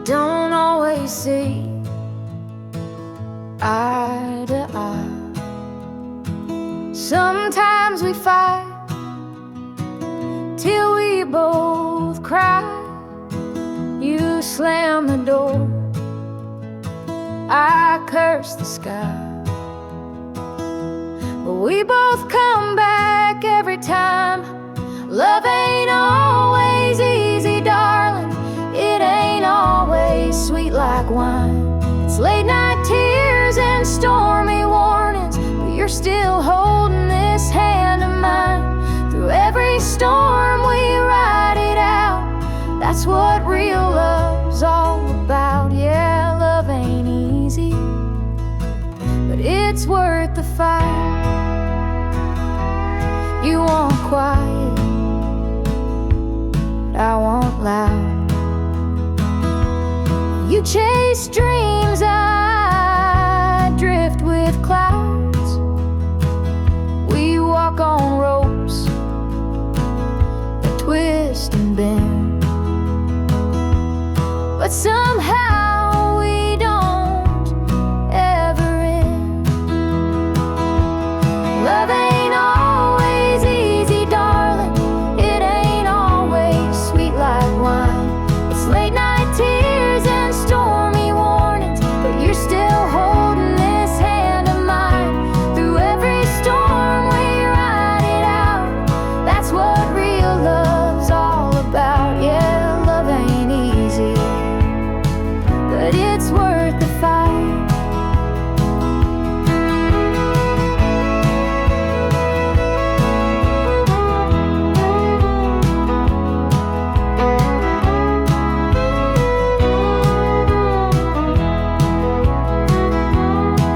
don't always see eye to eye. Sometimes we fight till we both cry. You slam the door, I curse the sky. But we both come back every time. Love ain't always easy, darling. It ain't always sweet like wine. It's late night tears and stormy warnings, but you're still holding this hand of mine. Through every storm we ride it out. That's what real love's all about. Yeah, love ain't easy, but it's worth the fight. You want quiet, but I want loud. You chase dreams, I drift with clouds. We walk on ropes that twist and bend, but somehow we don't ever end. Love ain't always easy, darling. It ain't always sweet like wine. It's late night tears and stormy warnings, but you're still holding this hand of mine. Through every storm we ride it out. That's what real love's all about. Yeah, love ain't easy, but it's worth the fight.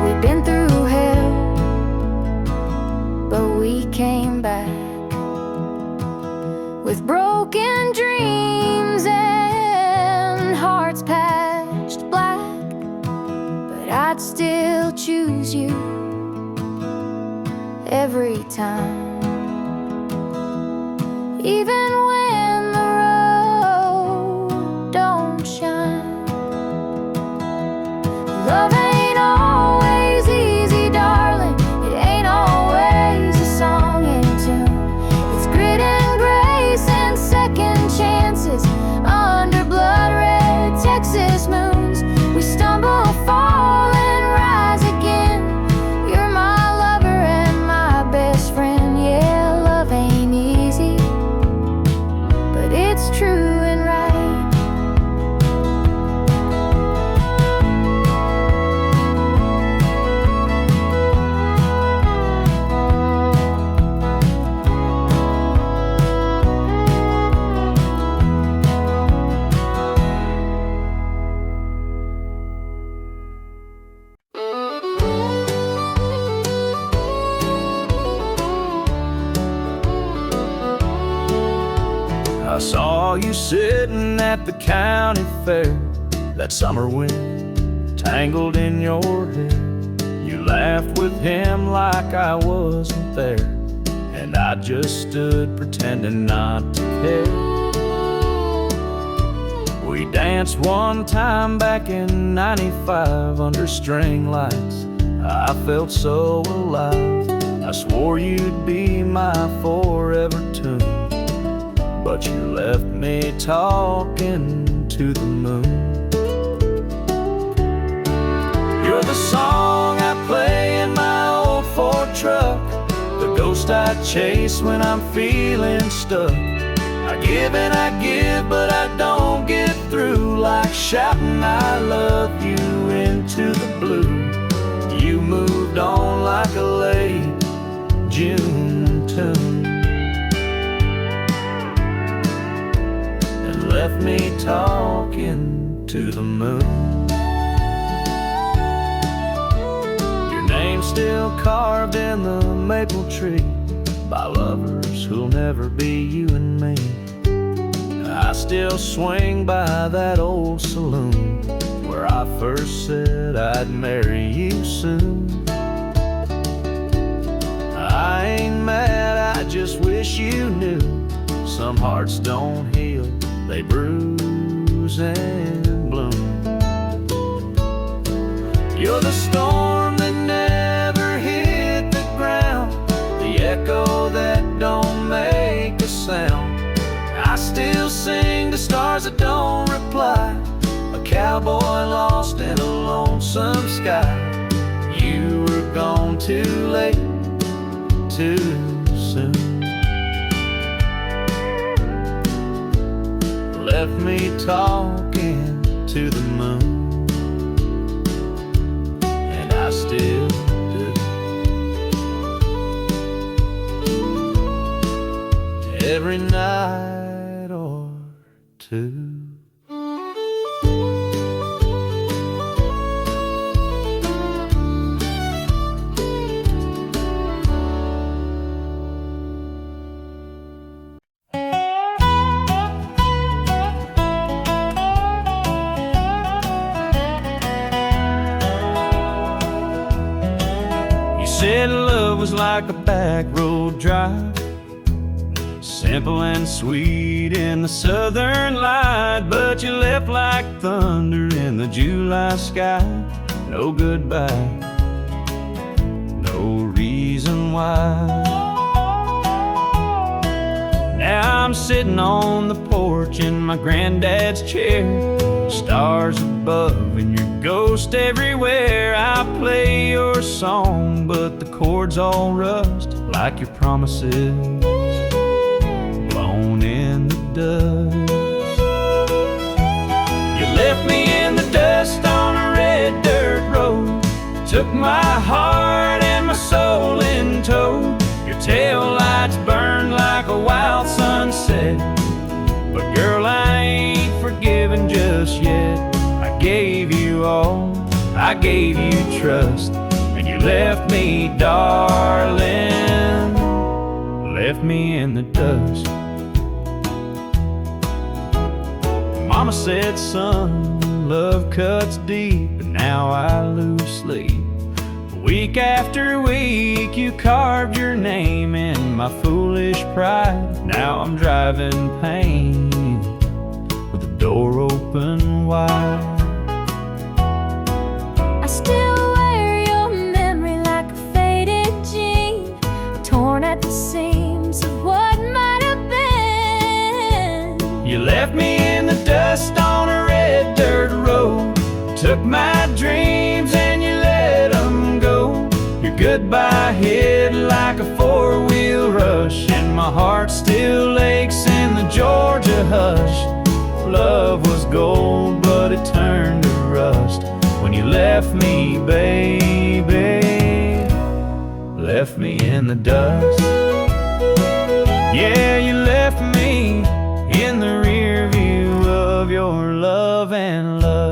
We've been through hell, but we came back with broken dreams and hearts patched black. But I'd still choose you every time, even when the road don't shine. Love ain't always easy, darling. It ain't always a song in tune. It's grit and grace and second chances under blood red Texas moons. We stumble, fall, and rise again. You're my lover and my best friend. Yeah, love ain't easy, but it's true and right. I saw you sitting at the county fair, that summer wind tangled in your hair. You laughed with him like I wasn't there, and I just stood pretending not to care. We danced one time back in '95 under string lights. I felt so alive. I swore you'd be my forever tune, but you left me talking to the moon. You're the song I play in my old Ford truck, the ghost I chase when I'm feeling stuck. I give and I give, but I don't get through, like shouting I love you into the blue. You moved on like a late June tune, left me talking to the moon. Your name's still carved in the maple tree by lovers who'll never be you and me. I still swing by that old saloon where I first said I'd marry you soon. I ain't mad, I just wish you knew some hearts don't heal, they bruise rose and bloom. You're the storm that never hit the ground, the echo that don't make a sound. I still sing to stars that don't reply, a cowboy lost in a lonesome sky. You were gone too late, too soon. Left me talking to the moon, and I still do. Every night or two. Said love was like a back road drive, simple and sweet in the southern light, but you left like thunder in the July sky. No goodbye, no reason why. Now I'm sitting on the porch in my granddad's chair, stars above and your ghost everywhere. I play your song, but the chords all rust like your promises blown in the dust. You left me in the dust on a red dirt road, took my heart and my soul in tow. Your taillights burned like a wild sunset, but girl, I ain't forgiven just yet. I gave you all, I gave you trust, and you left me, darling, left me in the dust. Mama said, son, love cuts deep, and now I lose sleep. Week after week you carved your name in my foolish pride. Now I'm driving pain with the door open wide. I still wear your memory like a faded jean, torn at the seams of what might have been. You left me in the dust on a red dirt road, took my dreams and you let them go. Your goodbye hit like a four-wheel rush, and my heart still aches in the Georgia hush. Love was gold, but it turned to rust when you left me, baby, left me in the dust. Yeah, you left me in the rear view of your love and love.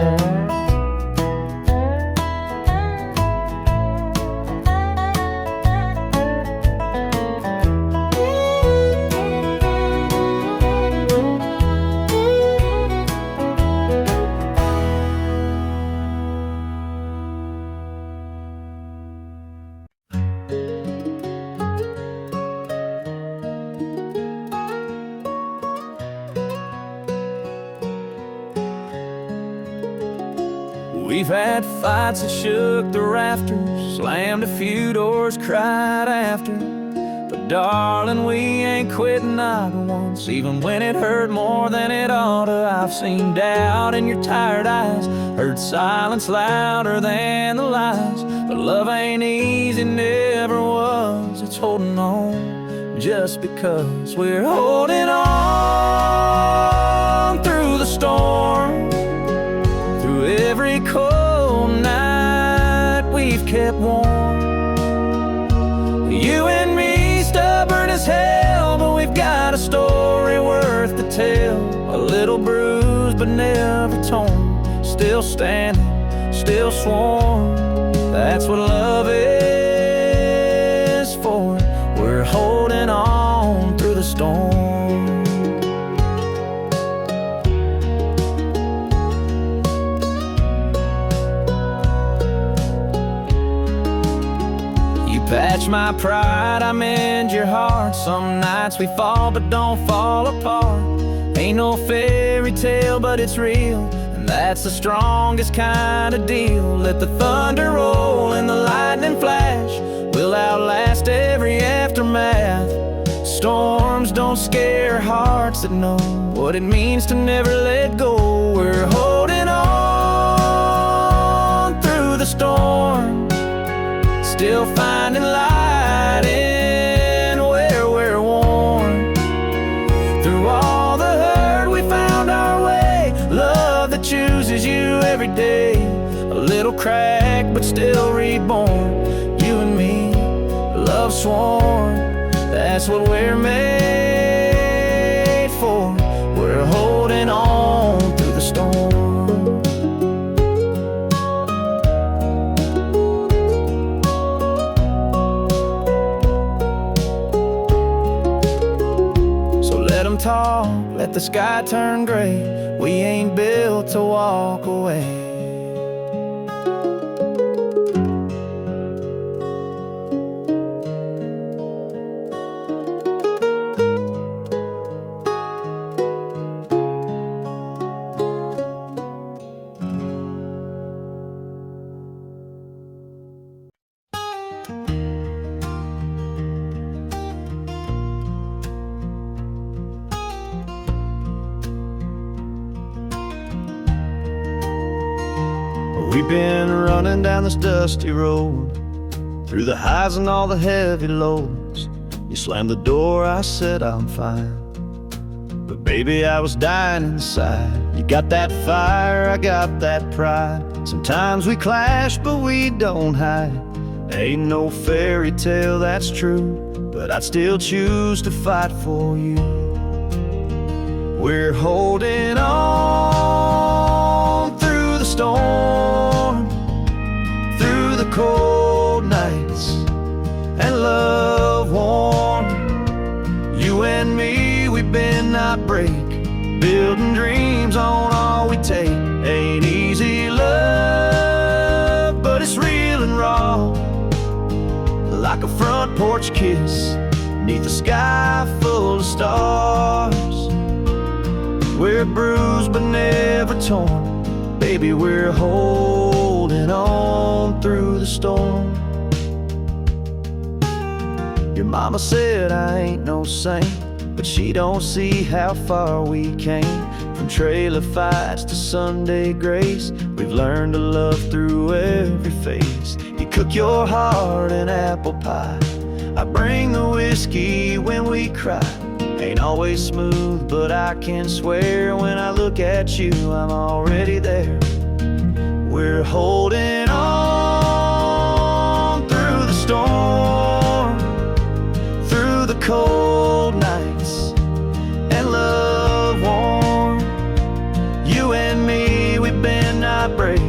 We've had fights that shook the rafters, slammed a few doors, cried after. But darling, we ain't quitting not once, even when it hurt more than it oughta. I've seen doubt in your tired eyes, heard silence louder than the lies. But love ain't easy, never was. It's holding on just because we're holding on through the storm. Through every cold night we've kept warm. You and me, stubborn as hell, but we've got a story worth to tell. A little bruised but never torn, still standing, still sworn. That's what love is for. We're holding on through the storm. Patch my pride, I mend your heart. Some nights we fall but don't fall apart. Ain't no fairy tale, but it's real, and that's the strongest kind of deal. Let the thunder roll and the lightning flash, we'll outlast every aftermath. Storms don't scare hearts that know what it means to never let go. We're holding on through the storm, still finding light in where we're worn. Through all the hurt we found our way, love that chooses you every day. A little cracked but still reborn, you and me, love sworn. That's what we're made for. We're holding on through the storm. So let them talk, let the sky turn gray. We ain't built to walk away. We've been running down this dusty road, through the highs and all the heavy lows. You slammed the door, I said I'm fine, but baby, I was dying inside. You got that fire, I got that pride. Sometimes we clash, but we don't hide. Ain't no fairy tale, that's true, but I'd still choose to fight for you. We're holding on through the storm, through the cold nights and love warm. You and me, we bend not break, building dreams on all we take. Ain't easy love, but it's real and raw, like a front porch kiss neath a sky full of stars. We're bruised but never torn, baby, we're holding on through the storm. Your mama said I ain't no saint, but she don't see how far we came. From trailer fights to Sunday grace, we've learned to love through every phase. You cook your heart in apple pie, I bring the whiskey when we cry. Ain't always smooth, but I can swear when I look at you, I'm already there. We're holding on through the storm, through the cold nights and love warm. You and me, we bend not break,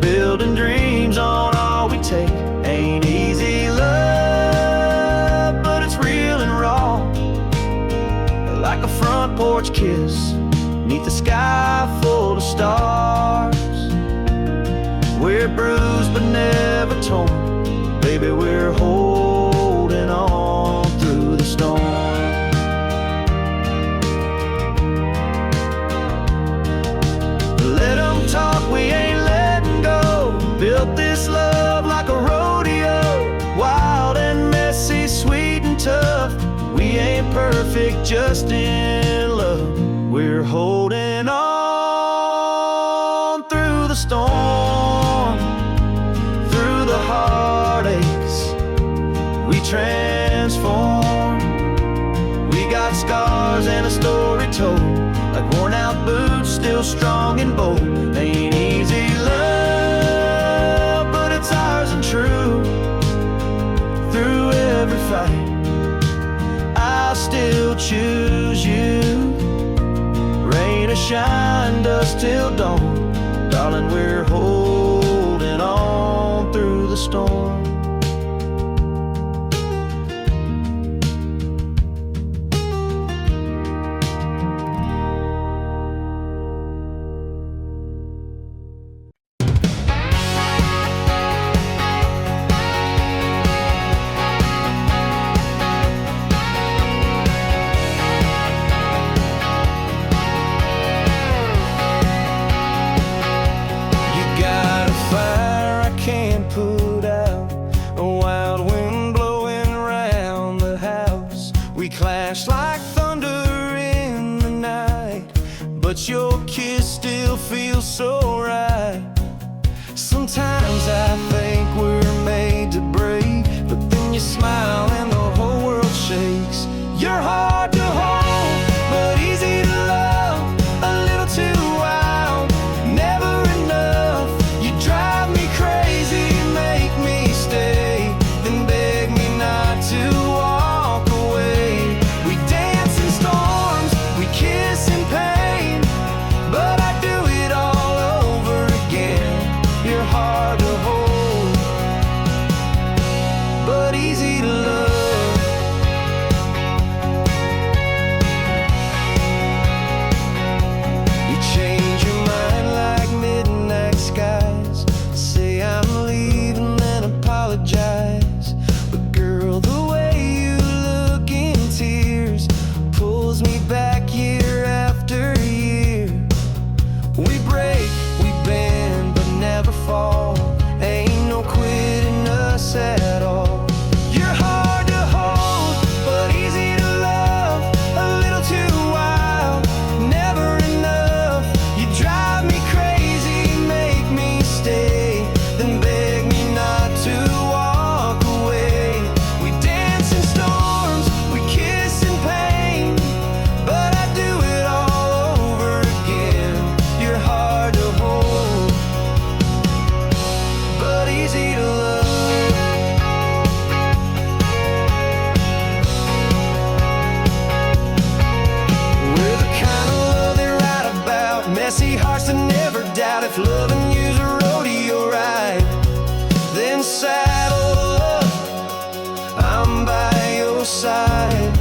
building dreams on all we take. Ain't easy love, but it's real and raw, like a front porch kiss neath the sky full of stars. We're bruised but never torn, baby, we're holding on through the storm. Let them talk, we ain't letting go. Built this love like a rodeo, wild and messy, sweet and tough. We ain't perfect, just in love. We're holding on through the storm, through the heartaches we transform. We got scars and a story told, like worn out boots, still strong and bold. Ain't easy love, but it's ours and true. Through every fight, I still choose you. Rain or shine, dust till dawn, darling, we're holding on through the storm. crash like thunder in the night, but your kiss still feels so right. Sometimes I think we're made to break, but then you smile and the whole world shakes. You're hard to hold, but easy to love, a little too wild, never enough. You drive me crazy, make me stay, then beg me not to walk away. We dance in storms, we kiss in pain, but I do it all over again. You're hard to hold, but easy to love. You change your mind like midnight skies, say I'm leaving then apologize. But girl, the way you look in tears pulls me back year after year. We break, we bend, but never fall. Ain't no quitting us at all. You're hard to hold, but easy to love, a little too wild, never enough. You drive me crazy, make me stay, then beg me not to walk away. We dance in storms, we kiss in pain, but I do it all over again. You're hard to hold, but easy to love. We're the kind of love they write about, messy hearts that never doubt. If loving you's a rodeo ride, then saddle up, I'm by your side.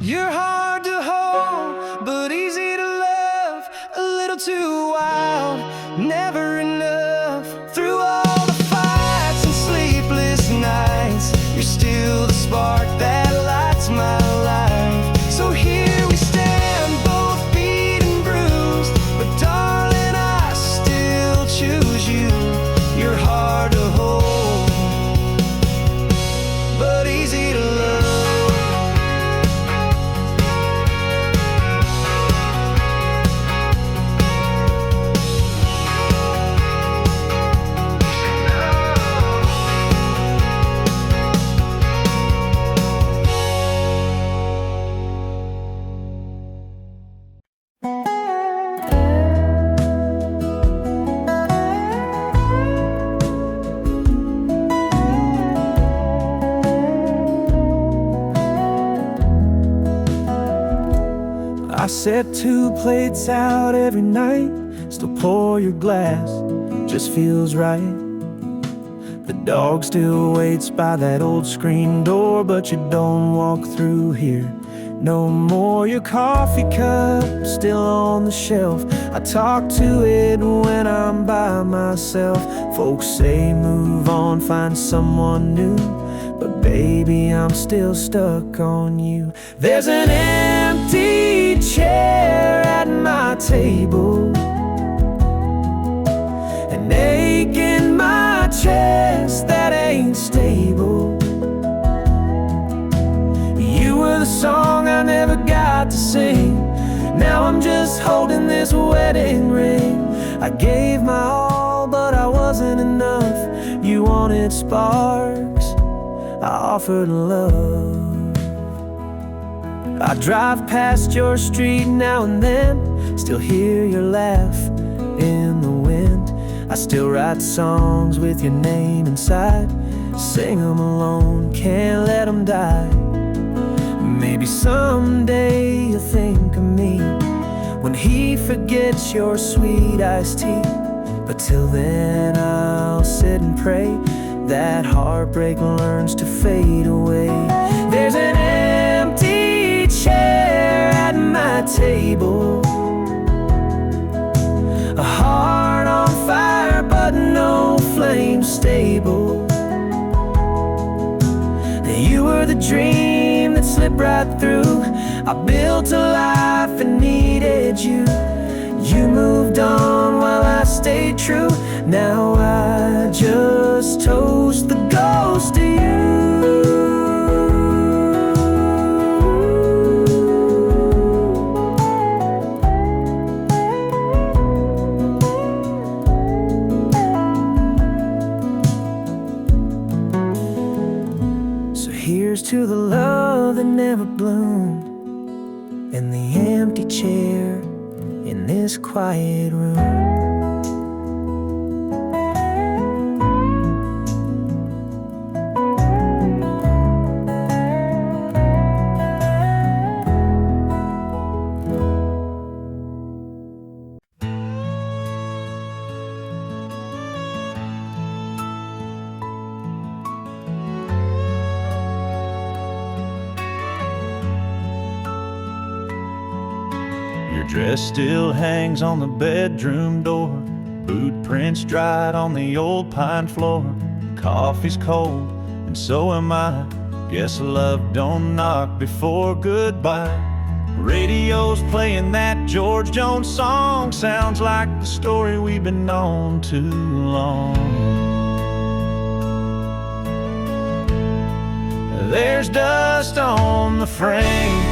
You're hard to hold, but easy to love, a little too wild, never enough. Through all the fights and sleepless nights, you're still the spark that lights my life. So here we stand, both beat and bruised, but darling, I still choose you. You're hard to hold, but easy to love. I set 2 plates out every night, still pour your glass, just feels right. The dog still waits by that old screen door, but you don't walk through here no more. Your coffee cup still on the shelf, I talk to it when I'm by myself. Folks say move on, find someone new, but baby, I'm still stuck on you. There's an empty chair at my table, an ache in my chest that ain't stable. You were the song I never got to sing, now I'm just holding this wedding ring. I gave my all, but I wasn't enough. You wanted sparks, I offered love. I drive past your street now and then, still hear your laugh in the wind. I still write songs with your name inside, sing them alone, can't let them die. Maybe someday you'll think of me when he forgets your sweet iced tea. But till then I'll sit and pray that heartbreak learns to fade away. There's an empty chair at my table, a heart on fire but no flame stable. You were the dream that slipped right through. I built a life and needed you. You moved on while I stayed true. Now I just toast the ghost of you. bloom in the empty chair in this quiet room. Your dress still hangs on the bedroom door, boot prints dried on the old pine floor. Coffee's cold and so am I. Guess love don't knock before goodbye. Radio's playing that George Jones song. Sounds like the story we've been on too long. There's dust on the frame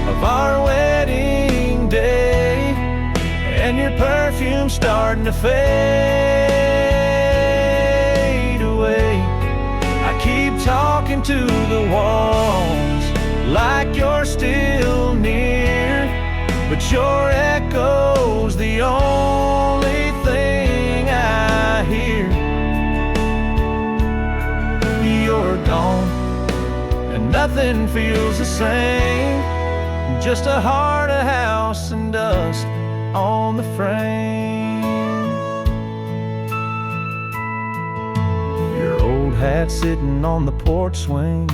of our wedding day, and your perfume's starting to fade away. I keep talking to the walls like you're still near, but your echo's the only thing I hear. You're gone and nothing feels the same, just a heart, a house, and dust on the frame. Your old hat sitting on the porch swing,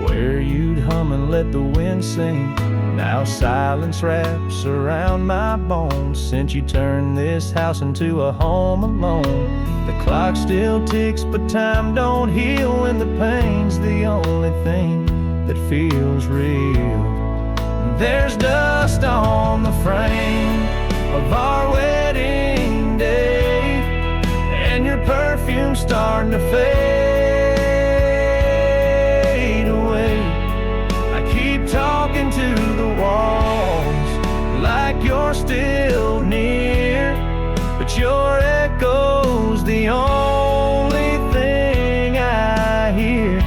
where you'd hum and let the wind sing. Now silence wraps around my bones since you turned this house into a home alone. The clock still ticks, but time don't heal when the pain's the only thing that feels real. There's dust on the frame of our wedding day, and your perfume's starting to fade away. I keep talking to the walls like you're still near, but your echo's the only thing I hear.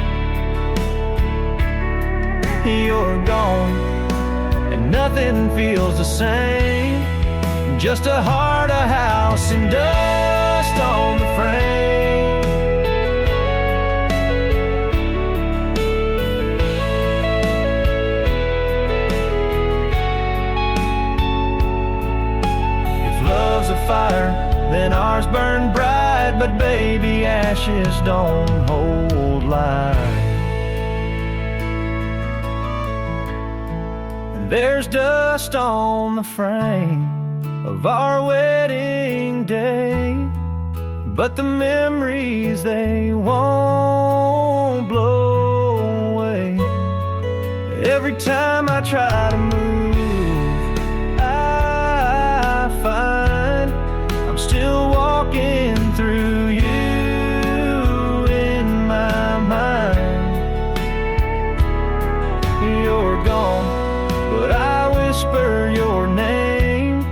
You're gone and nothing feels the same, just a heart, a house, and dust on the frame. If love's a fire, then ours burn bright, but baby, ashes don't hold light. There's dust on the frame of our wedding day, but the memories, they won't blow away. Every time I try to move, I find I'm still walking through you in my mind. You're gone, but I whisper your name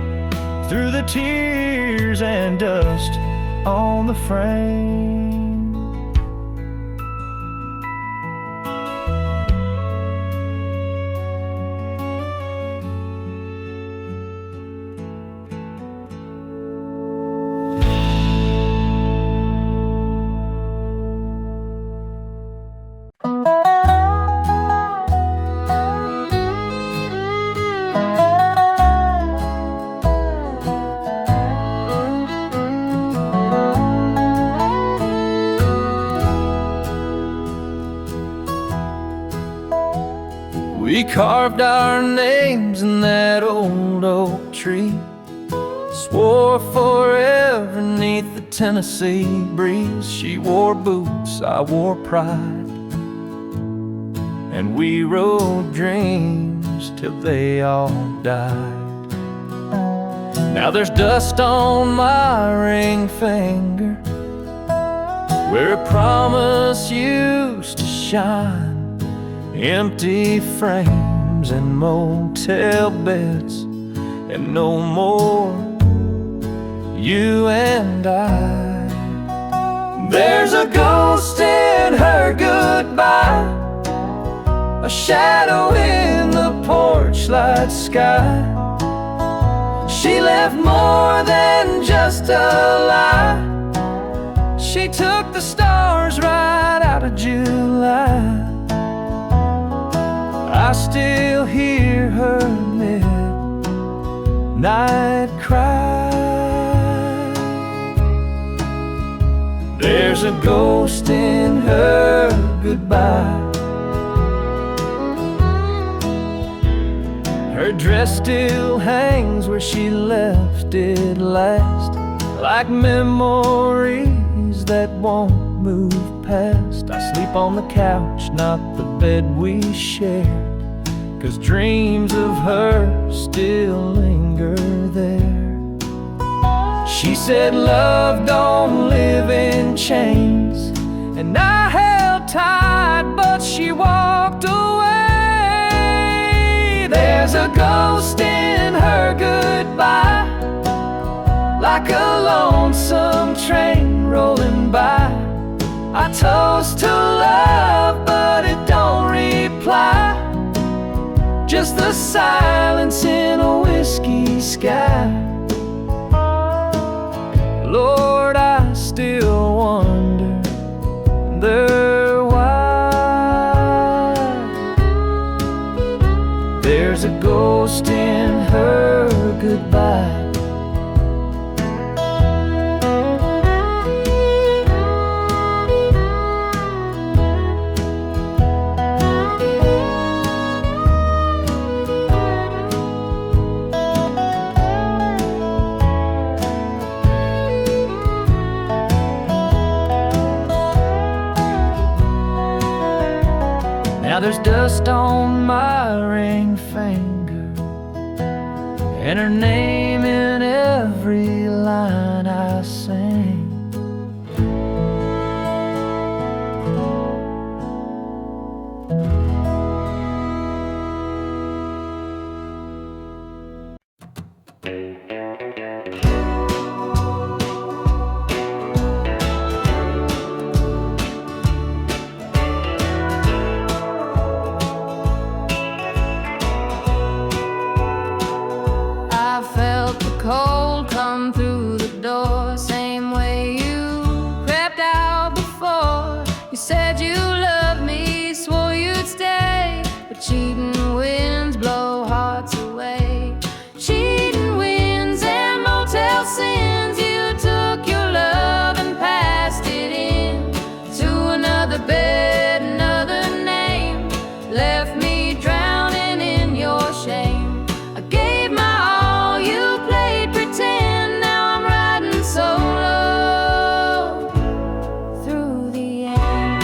through the tears and dust on the frame. We carved our names in that old oak tree, swore forever 'neath the Tennessee breeze. She wore boots, I wore pride, and we rode dreams till they all died. Now there's dust on my ring finger, where a promise used to shine. Empty frames and motel beds, and no more you and I. There's a ghost in her goodbye, a shadow in the porch light sky. She left more than just a lie. She took the stars right out of July. I still hear her midnight cry. There's a ghost in her goodbye. Her dress still hangs where she left it last, like memories that won't move past. I sleep on the couch, not the bed we shared, 'cause dreams of her still linger there. She said love don't live in chains, and I held tight, but she walked away. There's a ghost in her goodbye, like a lonesome train rolling by. I toast to love, but it don't reply, just the silence in a whiskey sky. Lord, I still wonder why. There's a ghost in her goodbye. Now there's dust on my ring finger, and her name in every line I sing. Cold come through the door, same way you crept out before. You said you loved me, swore you'd stay, but cheating winds blow hearts away. Cheating winds and motel sins, you took your love and passed it in to another bed, another name, left me drowning in your shame. I gave my all, you played pretend, now I'm riding solo through the end.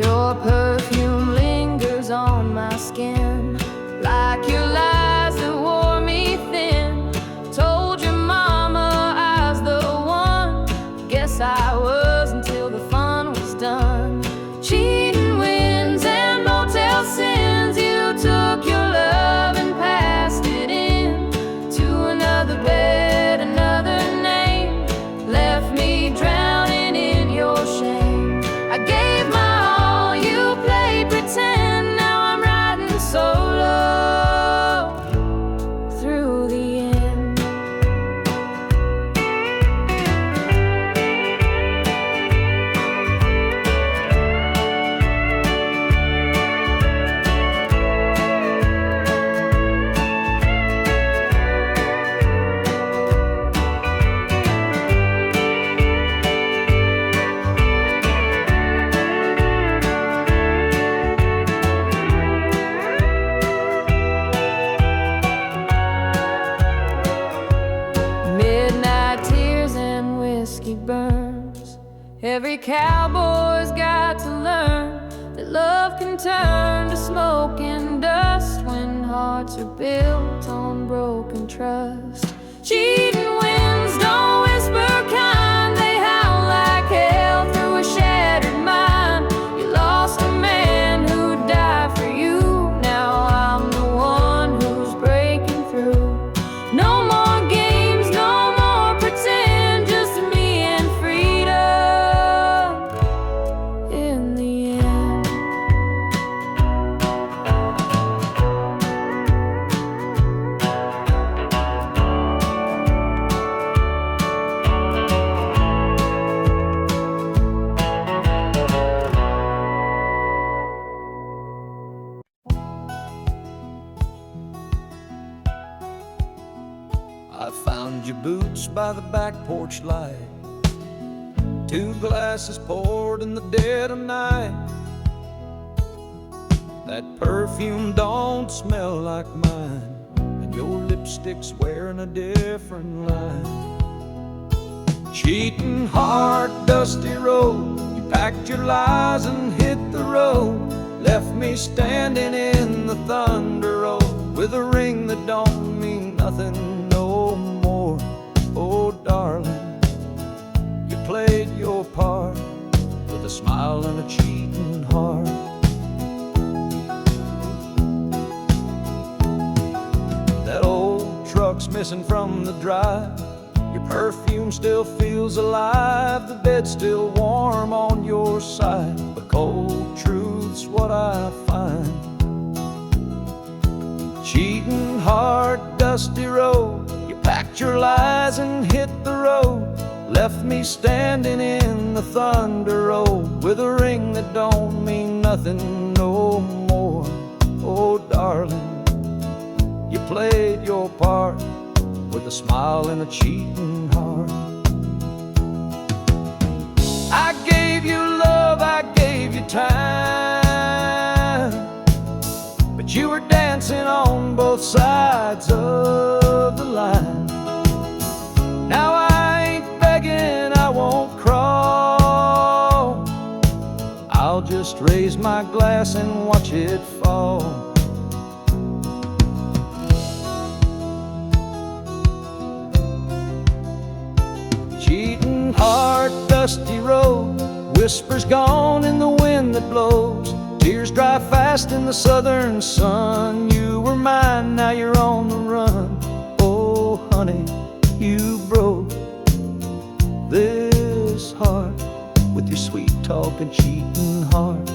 Your perfume lingers on my skin, like your lies that wore me thin. Told your mama I was the one, guess I was until the fun was done. Cheating winds and motel sins, you took your love and passed it in to another bed, another name, left me drowning in your shame. I gave my all, you played pretend, now I'm riding solo through the end. Midnight tears and whiskey burns. Every cowboy's got to learn that love can turn to smoke and dust when hearts are built on broken trust. Cheating winds don't whisper kind, they howl like hell through a shattered mind. You lost a man who'd die for you, now I'm the one who's breaking through. No more games, no more pretend, just me and freedom your boots by the back porch light, 2 glasses poured in the dead of night. That perfume don't smell like mine, and your lipstick's wearing a different line. Cheating heart, dusty road, you packed your lies and hit the road, left me standing in the thunder road with a ring that don't mean nothing no more. Oh darling, you played your part with a smile and a cheating heart. That old truck's missing from the drive, your perfume still feels alive, the bed's still warm on your side. The cold truth's what I find. Cheating heart, dusty road, you packed your lies and hit the road, left me standing in the thunder road with a ring that don't mean nothing no more. Oh darling, you played your part with a smile and a cheating heart. I gave you love, I gave you time, but you were dancing on both sides of the line. Now I ain't begging, I won't crawl, I'll just raise my glass and watch it fall. Cheating heart, dusty road, whispers gone in the wind that blows, tears dry fast in the southern sun. You were mine, now you're on the run. Oh honey, you broke this heart with your sweet talk and cheating heart.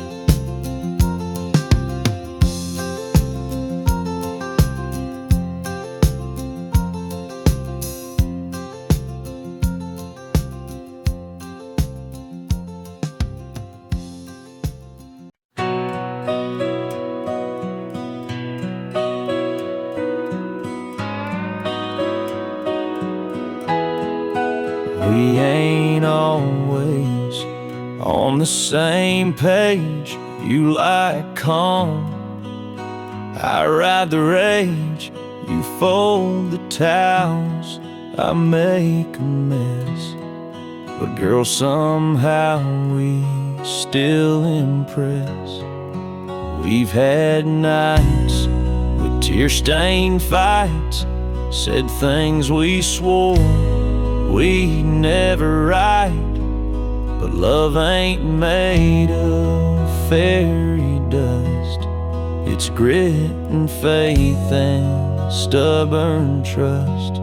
We ain't always on the same page. You like calm, I ride the rage. You fold the towels, I make a mess. But girl, somehow we still impress. We've had nights with tear-stained fights, said things we swore we'd never write. But love ain't made of fairy dust, it's grit and faith and stubborn trust.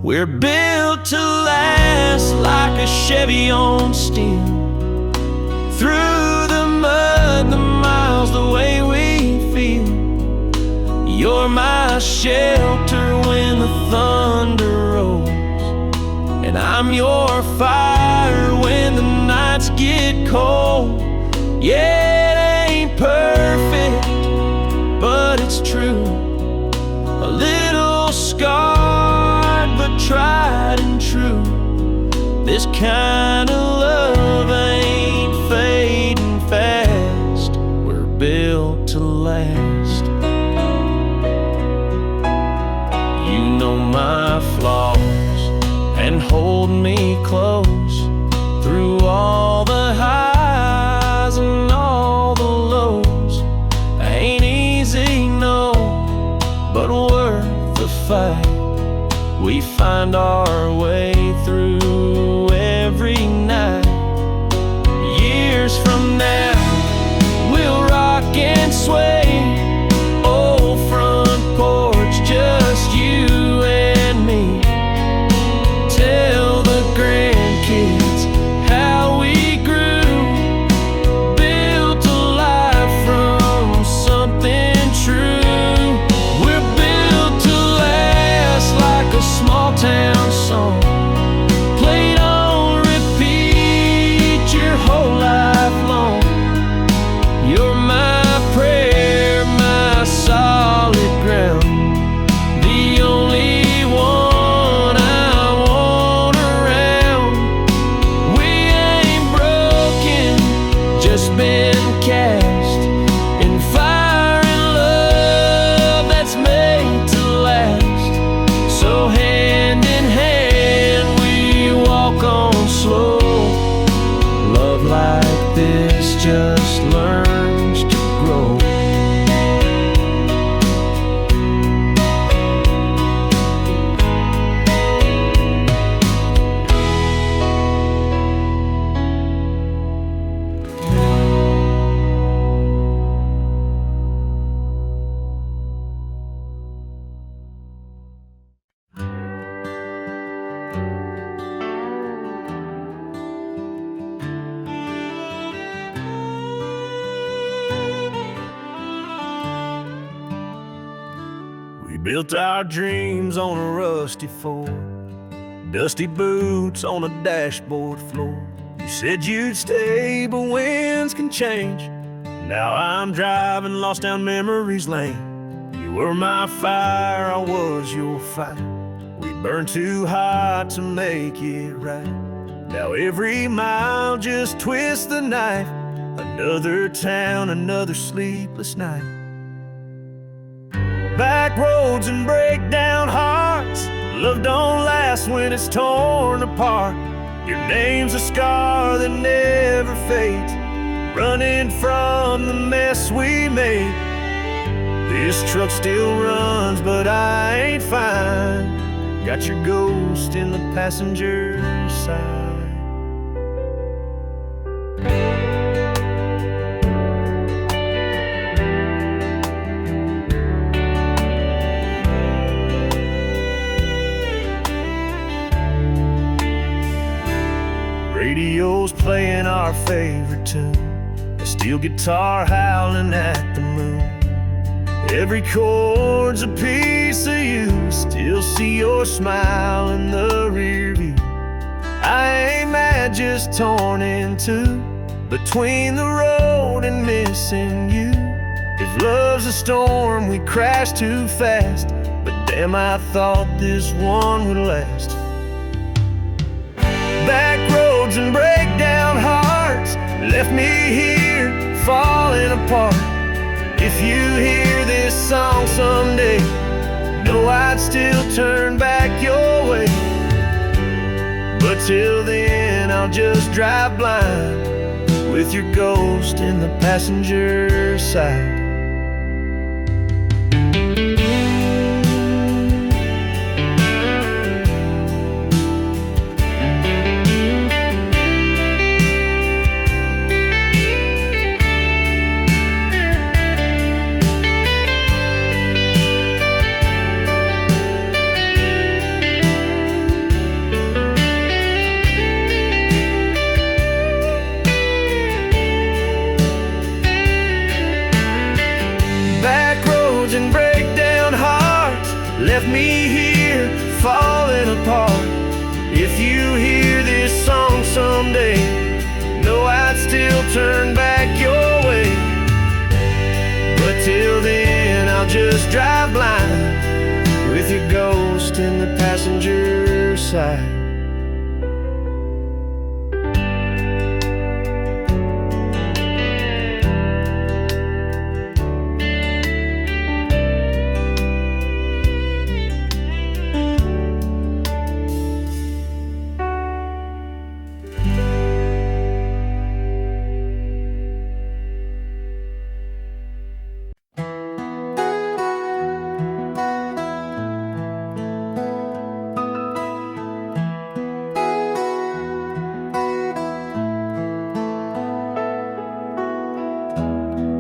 We're built to last like a Chevy on steel, through the mud, the miles, the way we feel. You're my shelter when the thunder rolls, and I'm your fire when the nights get cold. Yeah, it ain't perfect, but it's true. A little scarred, but tried and true. This kind of love ain't fading fast. We're built to last. You know my flaws and hold me close through all the highs and all the lows. Ain't easy, no, but worth the fight. We find our way through every night. Years from now, we'll rock and sway. Old front porch, just you and me, till the grand just learns to grow. We built our dreams on a rusty Ford, dusty boots on a dashboard floor. You said you'd stay, but winds can change. Now I'm driving lost down memory's lane. You were my fire, I was your fire. We burned too hot to make it right. Now every mile just twists the knife. Another town, another sleepless night. Back roads and breakdown hearts. Love don't last when it's torn apart. Your name's a scar that never fades, running from the mess we made. This truck still runs, but I ain't fine. Got your ghost in the passenger side. Radio's playing our favorite tune, a steel guitar howling at the moon. Every chord's a piece of you, still see your smile in the rear view. I ain't mad, just torn in two, between the road and missing you. If love's a storm, we crash too fast, but damn, I thought this one would last. Back roads and breakdown hearts left me here falling apart. If you hear this song someday, know I'd still turn back your way. But till then I'll just drive blind with your ghost in the passenger side. And breakdown hearts left me here falling apart. If you hear this song someday, know I'd still turn back your way. But till then I'll just drive blind with your ghost in the passenger side.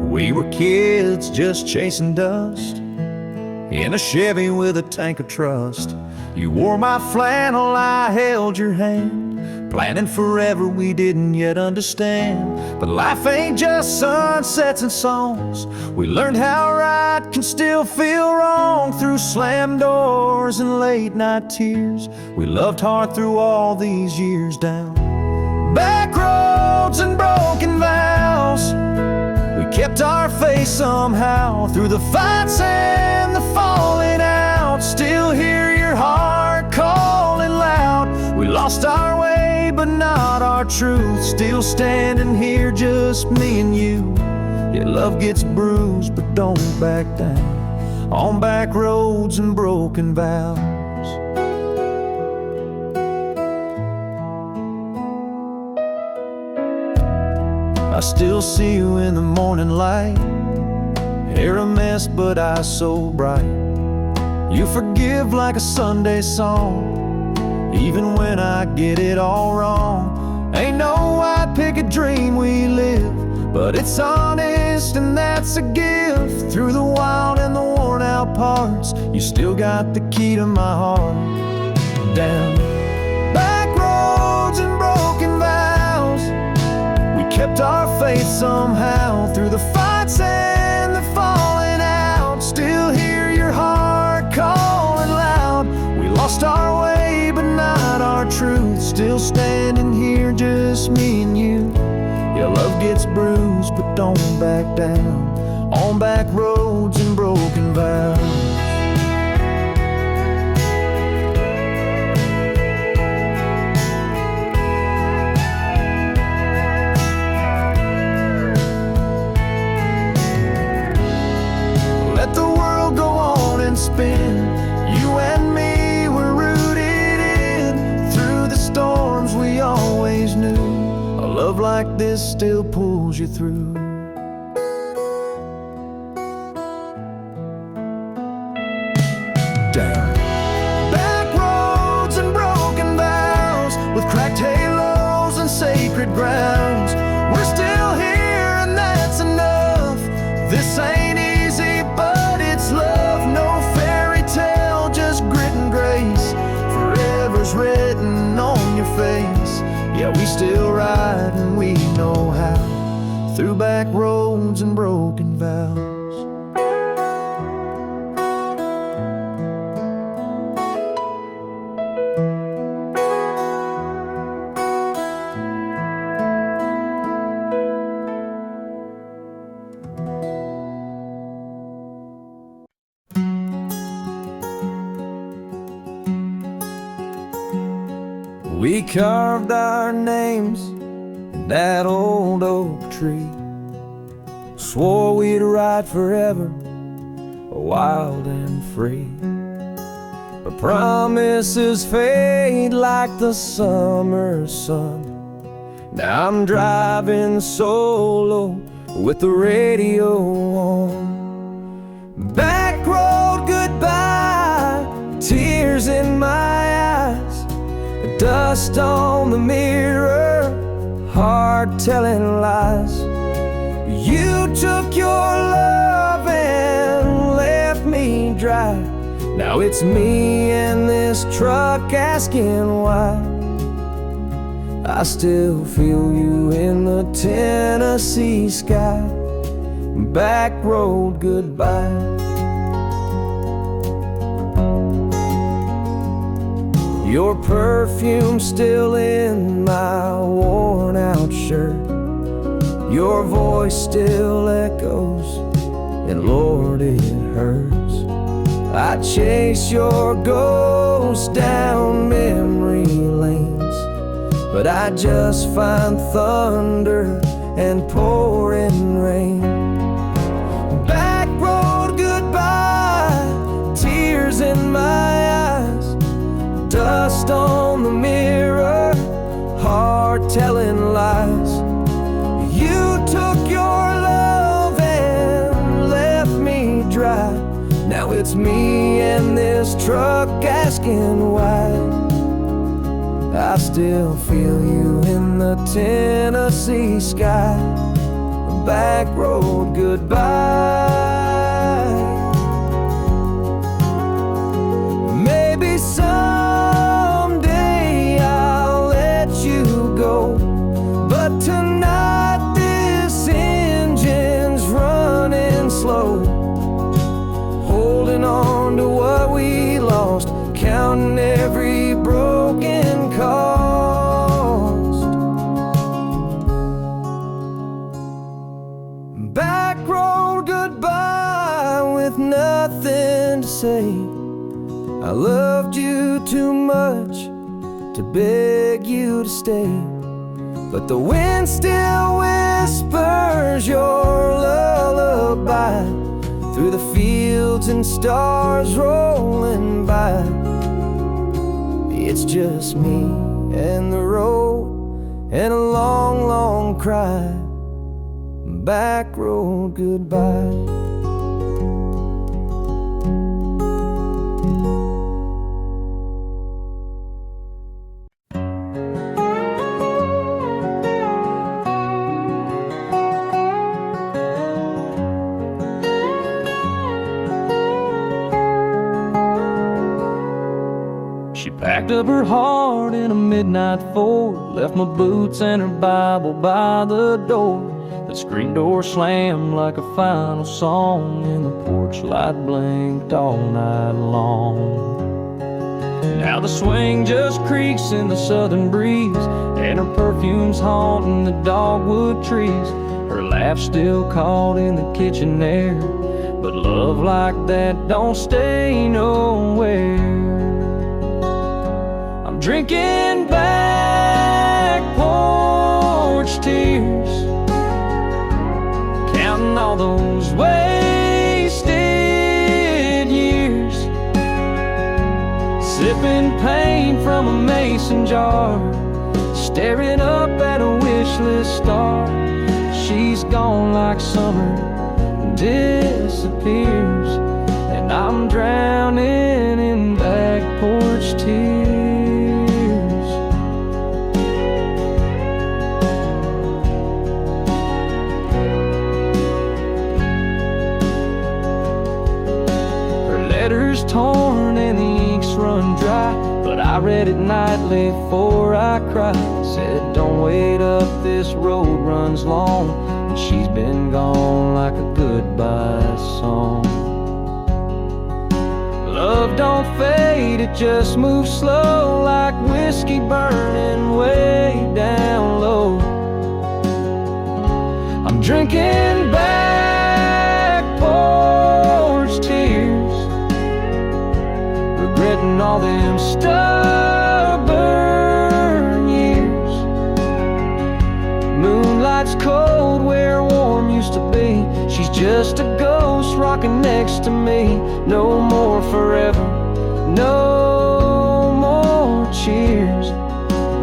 We were kids just chasing dust in a Chevy with a tank of trust. You wore my flannel, I held your hand, planning forever we didn't yet understand. But life ain't just sunsets and songs. We learned how right can still feel wrong through slammed doors and late night tears. We loved hard through all these years down back roads and broken vows. We kept our faith somehow through the fights and the falling out. Still hear your heart calling loud. We lost our way but not our truth. Still standing here, just me and you. Yeah, love gets bruised but don't back down on back roads and broken vows. I still see you in the morning light. Hair a mess, but eyes so bright. You forgive like a Sunday song, even when I get it all wrong. Ain't no white picket dream we live, but it's honest and that's a gift. Through the wild and the worn out parts, you still got the key to my heart. Down back roads and broken vows, we kept our faith somehow. Through the fights and the falling out, still hear your heart calling loud. We lost our way but not our truth, still standing here just me and you. Yeah, love gets bruised but don't back down, on back roads and broken vows. Let the world go on and spin, you and me were rooted in. Through the storms we always knew, a love like this still pulls you through. Down back roads and broken vows, with cracked halos and sacred grounds, we're still here and that's enough. This ain't easy but it's love, no fairy tale, just grit and grace. Forever's written on your face. Yeah, we still ride and we know how, through back roads and broken vows. We carved our names in that old oak tree, swore we'd ride forever, wild and free. But promises fade like the summer sun. Now I'm driving solo with the radio on. Back road goodbye, tears in my eyes, dust on the mirror, heart telling lies. You took your love and left me dry. Now it's me and this truck asking why. I still feel you in the Tennessee sky. Back road goodbye. Your perfume still in my worn out shirt, your voice still echoes, and Lord it hurts. I chase your ghost down memory lanes, but I just find thunder and pouring rain. Back road goodbye, tears in my eyes, dust on the mirror, heart telling lies. You took your love and left me dry. Now it's me and this truck asking why. I still feel you in the Tennessee sky. Back road goodbye. Maybe someday I'll let you go, but tonight this engine's running slow. Holding on to what we lost, counting every broken cost. Back road goodbye with nothing to say. I loved you too much to beg you to stay, but the wind still whispers your lullaby through the fields and stars rolling by. It's just me and the road and a long, long cry. back road goodbye. She packed up her heart in a midnight Ford, left my boots and her Bible by the door. The screen door slammed like a final song, and the porch light blinked all night long. Now the swing just creaks in the southern breeze, and her perfume's haunting the dogwood trees. Her laugh still caught in the kitchen air, but love like that don't stay nowhere. I'm drinking back porch tears, counting all those wasted years, sipping pain from a mason jar, staring up at a wish list star. She's gone like summer disappears, and I'm drowning in back porch tears. Letters torn and the inks run dry, but I read it nightly before I cried. Said don't wait up, this road runs long, and she's been gone like a goodbye song. Love don't fade, it just moves slow, like whiskey burning way down low. I'm drinking back porch tears, regretting all them stubborn years. Moonlight's cold where warm used to be. She's just a ghost rocking next to me. No more forever, no more cheers,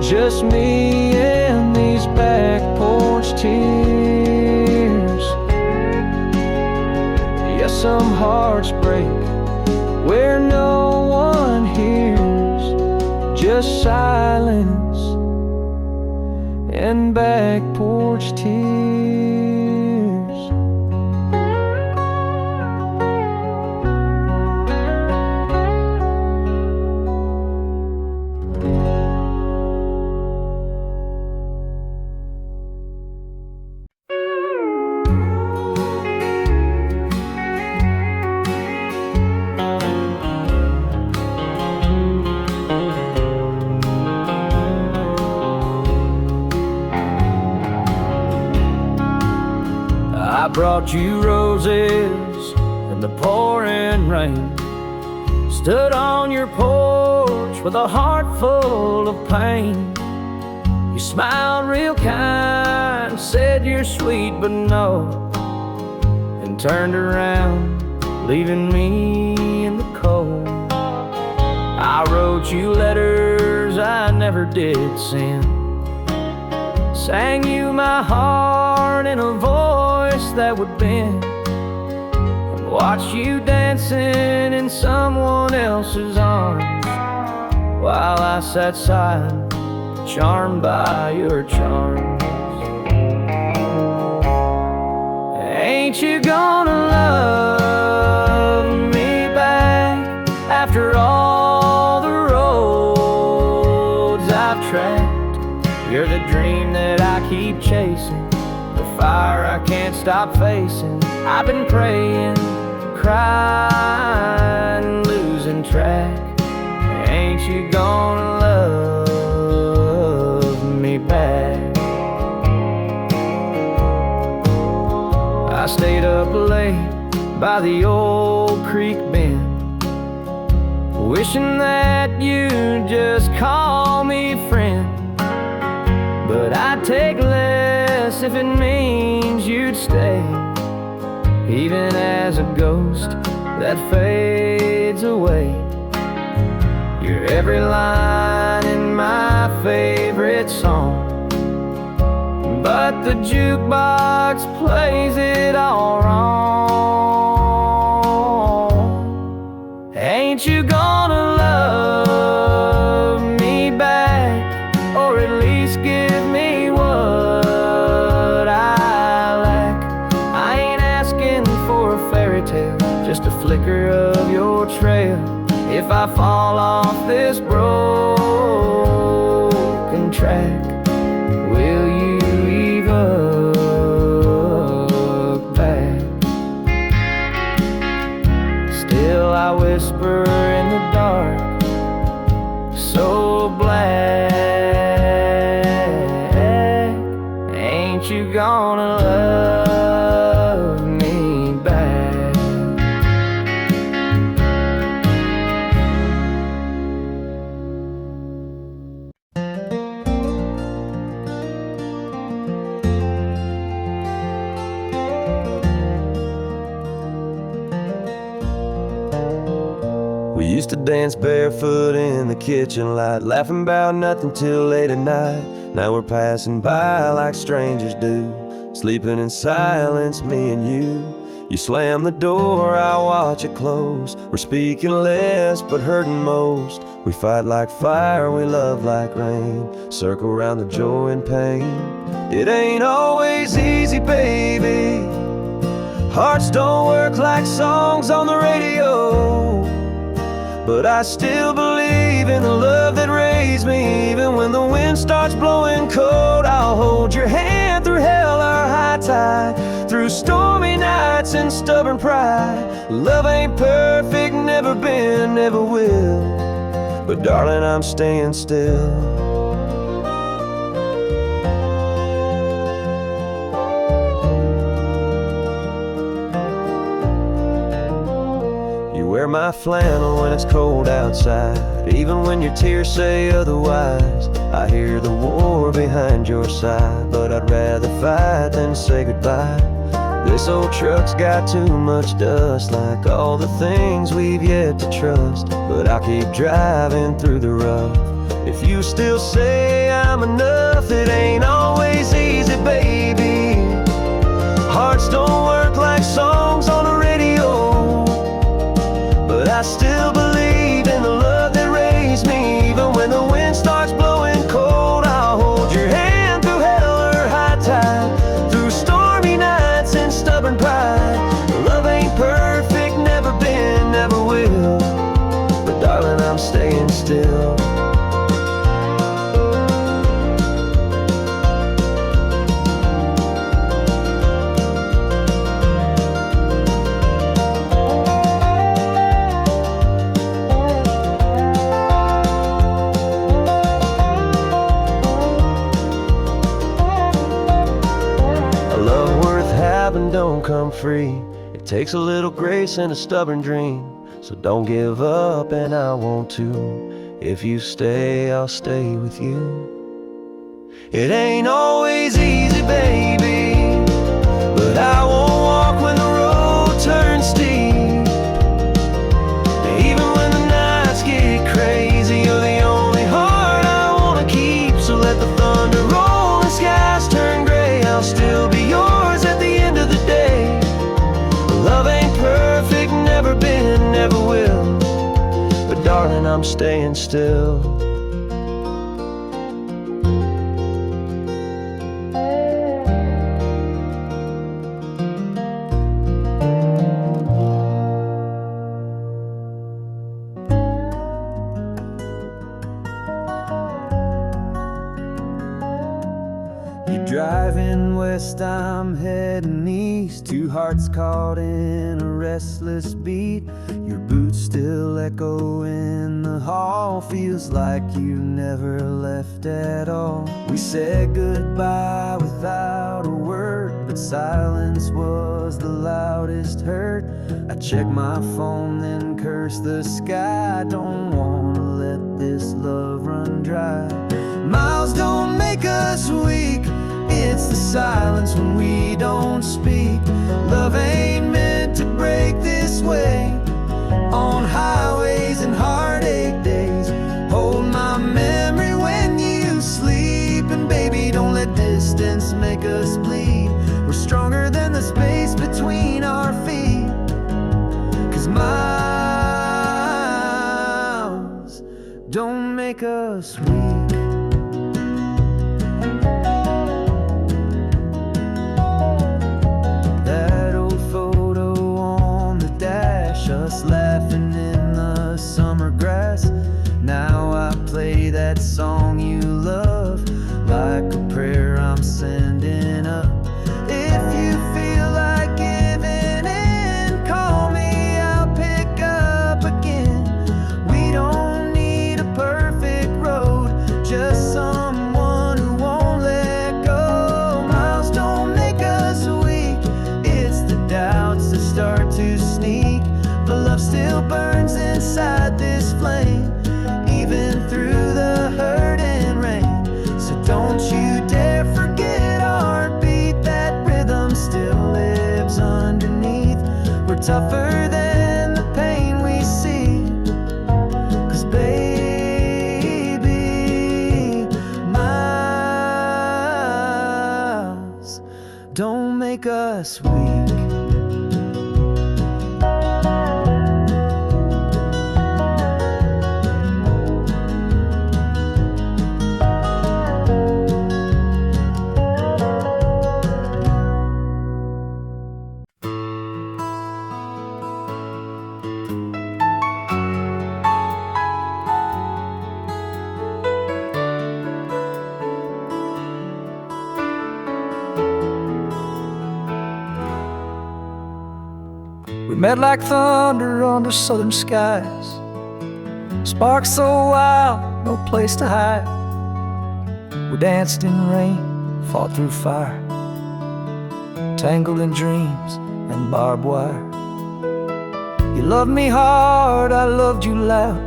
just me and these back porch tears. Yes, some hearts break where no one hears, just silence and back porch tears. I brought you roses in the pouring rain, stood on your porch with a heart full of pain. You smiled real kind, said you're sweet but no, and turned around, leaving me in the cold. I wrote you letters I never did send, sang you my heart in a voice that would bend, and watched you dancing in someone else's arms, while I sat silent, charmed by your charms. Ain't you gonna love me back after all the roads I've tracked? You're the dream that I keep chasing, the fire I can't stop facing. I've been praying, crying, losing track. Ain't you gonna love me back? I stayed up late by the old creek bend, wishing that you'd just call me friend. But I'd take less if it means you'd stay, even as a ghost that fades away. You're every line in my favorite song, but but the jukebox plays it all wrong. Ain't you gonna love me back, or at least give me what I lack? I ain't asking for a fairy tale, just a flicker of your trail. If I fall off this broken track, will you even look back? Still I whisper in the dark, so black. Ain't you gonna love me back? We used to dance barefoot in the kitchen light, laughing about nothing till late at night. Now we're passing by like strangers do, sleeping in silence, me and you. You slam the door, I watch it close. We're speaking less but hurting most. We fight like fire, we love like rain, circle around the joy and pain. It ain't always easy, baby. Hearts don't work like songs on the radio, but I still believe in the love that raised me. Even when the wind starts blowing cold, I'll hold your hand through hell or high tide, through stormy nights and stubborn pride. Love ain't perfect, never been, never will, but darling, I'm staying still. Wear my flannel when it's cold outside, even when your tears say otherwise. I hear the war behind your side, but I'd rather fight than say goodbye. This old truck's got too much dust, like all the things we've yet to trust, but I'll keep driving through the rough. If you still say I'm enough, it ain't always easy, baby. Hearts don't work like songs on the radio, but I still believe in the love that raised me. Even when the wind starts blowing cold, I'll hold your hand through hell or high tide, through stormy nights and stubborn pride. Love ain't perfect, never been, never will, but darling, I'm staying still. Don't come free. It takes a little grace and a stubborn dream. So don't give up, and I won't too. If you stay, I'll stay with you. It ain't always easy, baby, but I won't walk when the road turns steep. Even when the nights get crazy, you're the only heart I wanna keep. So let the thunder roll and skies turn gray, I'll still be yours at the end of the day. Love ain't perfect, never been, never will, but darling, I'm staying still. Driving west, I'm heading east. Two hearts caught in a restless beat. Your boots still echo in the hall. Feels like you never left at all. We said goodbye without a word, but silence was the loudest hurt. I checked my phone, then cursed the sky. Don't wanna let this love run dry. Miles don't make us weak, it's the silence when we don't speak. Love ain't meant to break this way. On highways and heartache days, hold my memory when you sleep. And baby, don't let distance make us make us weak. That old photo on the dash, us laughing in the summer grass. Now I play that song you love, like a prayer I'm sending up. If you feel like giving in, call me, I'll pick up again. We don't need a perfect road, just someone who won't let go. Miles don't make us weak, it's the doubts that start to sneak. But love still burns inside this flame, even through the hurt and rain. So don't you dare forget our heartbeat, that rhythm still lives underneath. We're tougher than the pain we see, 'cause baby, miles don't make us weak. We met like thunder under southern skies, sparks so wild, no place to hide. We danced in rain, fought through fire, tangled in dreams and barbed wire. You loved me hard, I loved you loud.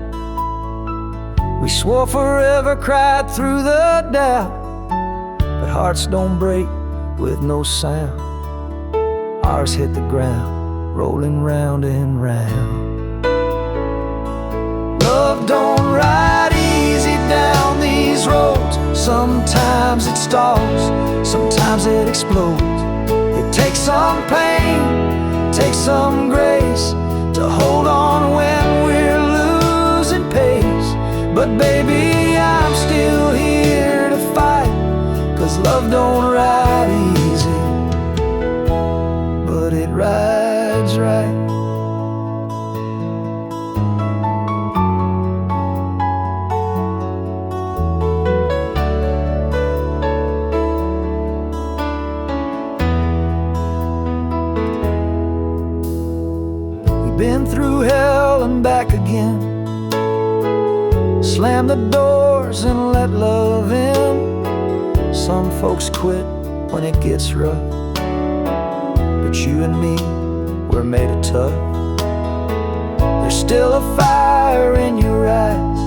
We swore forever, cried through the doubt. But hearts don't break with no sound. Ours hit the ground, rolling round and round. Love don't ride easy down these roads. Sometimes it stalls, sometimes it explodes. It takes some pain, takes some grace to hold on when we're losing pace. But baby, I'm still here to fight, 'cause love don't ride easy, but it rides right. We've been through hell and back again, slam the doors and let love in. Some folks quit when it gets rough, but you and me, we're made of tough. There's still a fire in your eyes,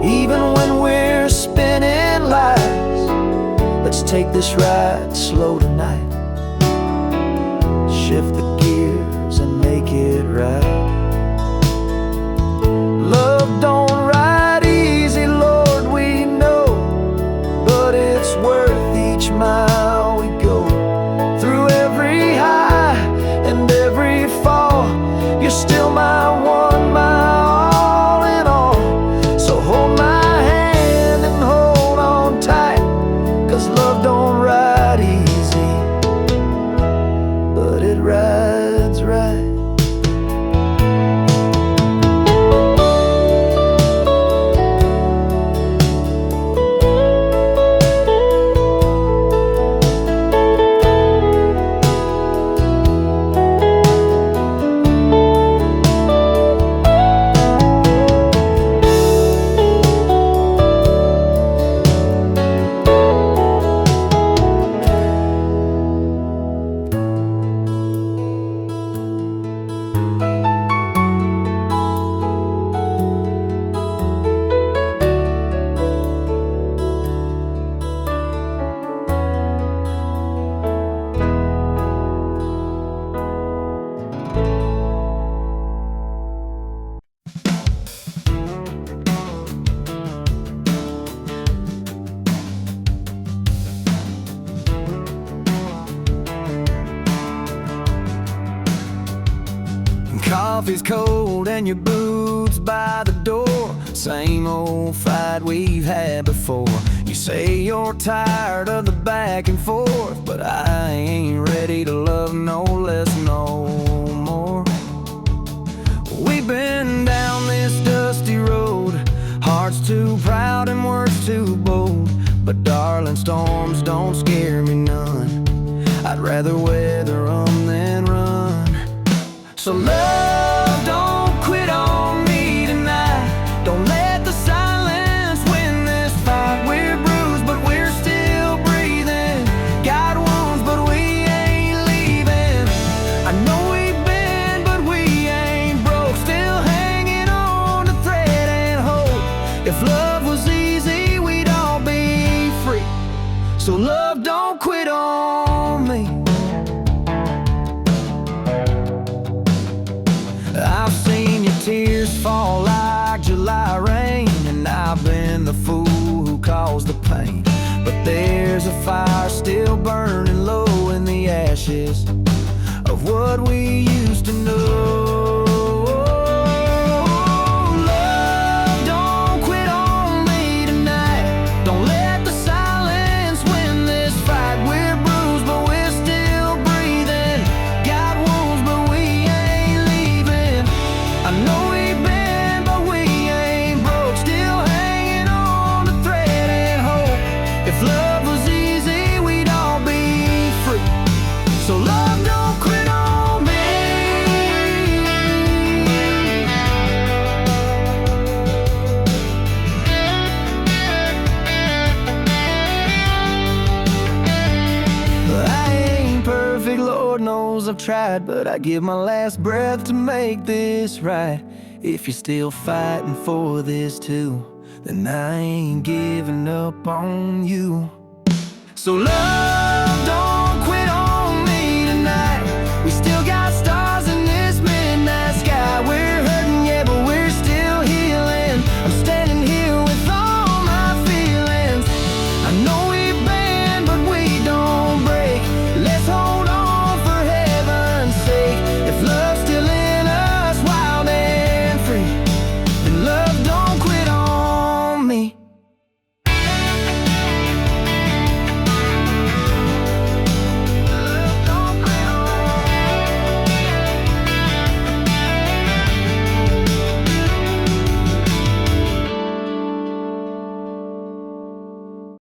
even when we're spinning lies. Let's take this ride slow tonight, shift the gears and make it right. Love don't ride easy, Lord, we know, but it's worth each mile we go. Through every high and every fall, you're still my one, my all in all. So hold my hand and hold on tight, 'cause love don't ride easy, but it rides right. Coffee's cold and your boots by the door. Same old fight we've had before. You say you're tired of the back and forth, but I ain't ready to love no less no more. We've been down this dusty road, hearts too proud and words too bold. But darling, storms don't scare me none. I'd rather weather 'em than run. So love, don't quit on me tonight. Don't let the silence win this fight. We're bruised, but we're still breathing. Got wounds, but we ain't leaving. I know we've been, but we ain't broke. Still hanging on to thread and hope. If love was easy, we'd all be free. So love, don't quit on me. I've seen your tears fall like July rain, and I've been the fool who caused the pain. But there's a fire still burning low in the ashes of what we used to know. Love, don't quit on me tonight. Don't let the silence win this fight. We're bruised, but we're still breathing. Got wounds, but we ain't leaving. I know we've been, but we ain't broke. Still hanging on to thread and hope. If love was easy, we'd all be free. So love, don't quit on me. I ain't perfect, Lord knows I've tried, but I give my last breath to make this right. If you're still fighting for this too, then I ain't giving up on you. So love, don't